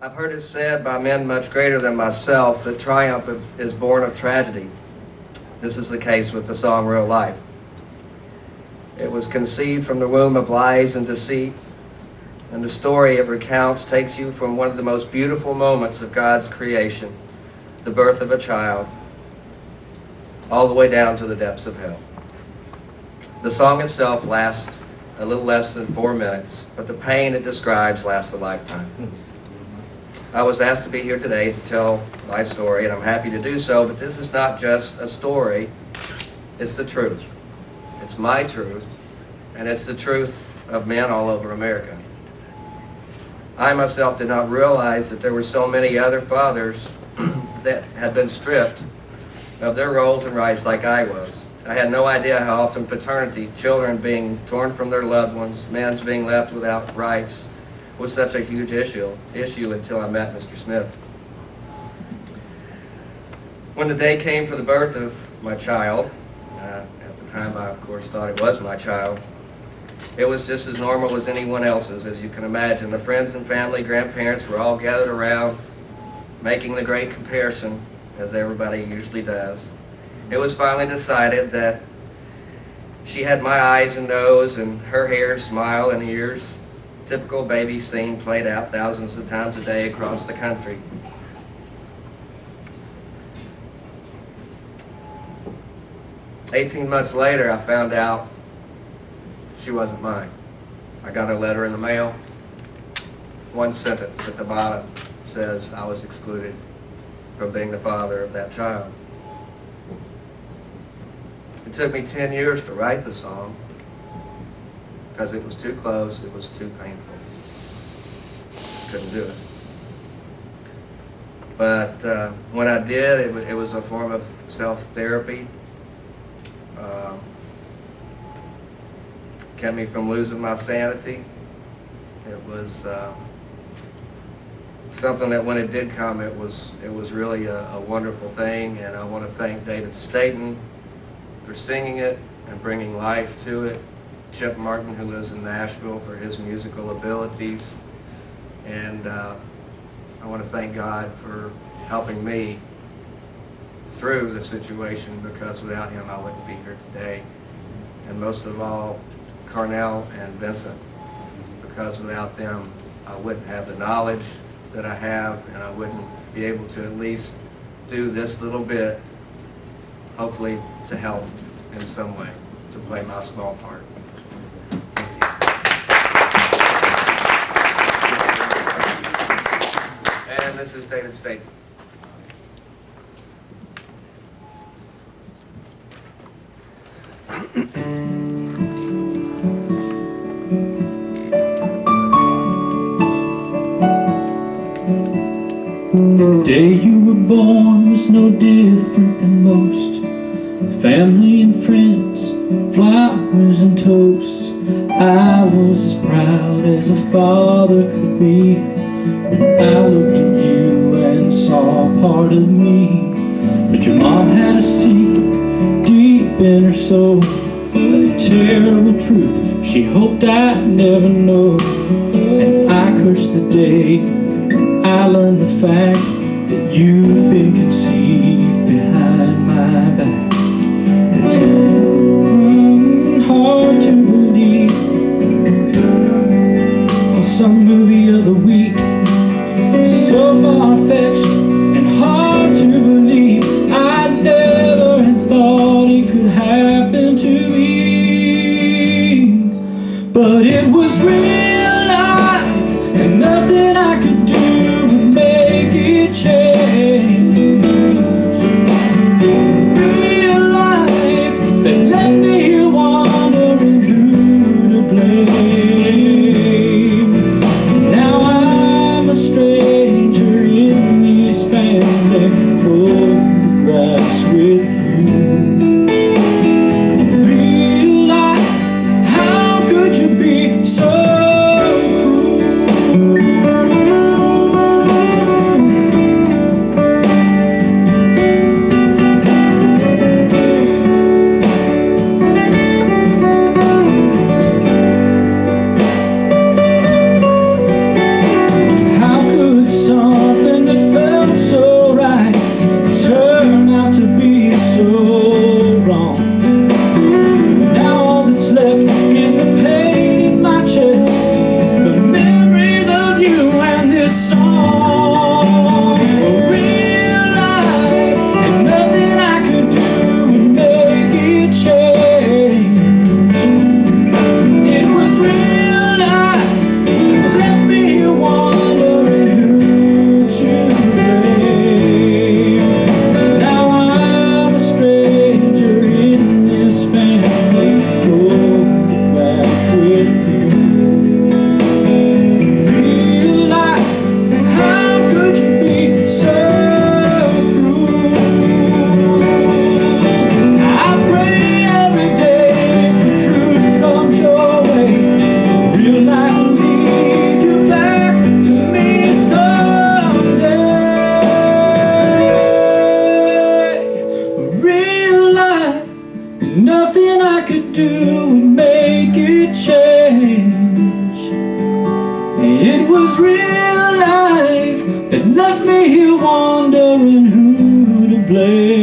I've heard it said by men much greater than myself that triumph is born of tragedy. This is the case with the song Real Life. It was conceived from the womb of lies and deceit, and the story it recounts takes you from one of the most beautiful moments of God's creation, the birth of a child, all the way down to the depths of hell. The song itself lasts a little less than 4 minutes, but the pain it describes lasts a lifetime. I was asked to be here today to tell my story, and I'm happy to do so, but this is not just a story, it's the truth. It's my truth, and it's the truth of men all over America. I myself did not realize that there were so many other fathers that had been stripped of their roles and rights like I was. I had no idea how often paternity, children being torn from their loved ones, men being left without rights, was such a huge issue until I met Mr. Smith. When the day came for the birth of my child, at the time I of course thought it was my child, it was just as normal as anyone else's, as you can imagine. The friends and family, grandparents were all gathered around, making the great comparison, as everybody usually does. It was finally decided that she had my eyes and nose and her hair, smile, and ears. Typical baby scene played out thousands of times a day across the country. "18 months later, I found out she wasn't mine. I got a letter in the mail. One sentence at the bottom says I was excluded from being the father of that child. It took me 10 years to write the song because it was too close, it was too painful. Just couldn't do it. But when I did, it was a form of self-therapy. Kept me from losing my sanity. It was something that when it did come, it was really a wonderful thing, and I want to thank David Staton for singing it and bringing life to it. Chip Martin, who lives in Nashville, for his musical abilities, and I want to thank God for helping me through the situation, because without him I wouldn't be here today. And most of all, Carnell and Vincent, because without them I wouldn't have the knowledge that I have, and I wouldn't be able to at least do this little bit, hopefully to help in some way, to play my small part. Thank you. And this is David Staton. The day you were born was no different than most. Family and friends, flowers and toasts. I was as proud as a father could be when I looked at you and saw a part of me. But your mom had a secret deep in her soul, a terrible truth she hoped I'd never know. And I cursed the day I learned the fact that you've been conceived behind my back. It's hard to believe on some movie of the week, so far-fetched and hard to believe. I never had thought it could happen to me, but it was real life and nothing I could do change. Real life that left me here wondering who to blame. Now I'm a stranger in these family photographs with you. Real life, how could you be so cruel? could do would make it change. It was real life that left me here wondering who to blame.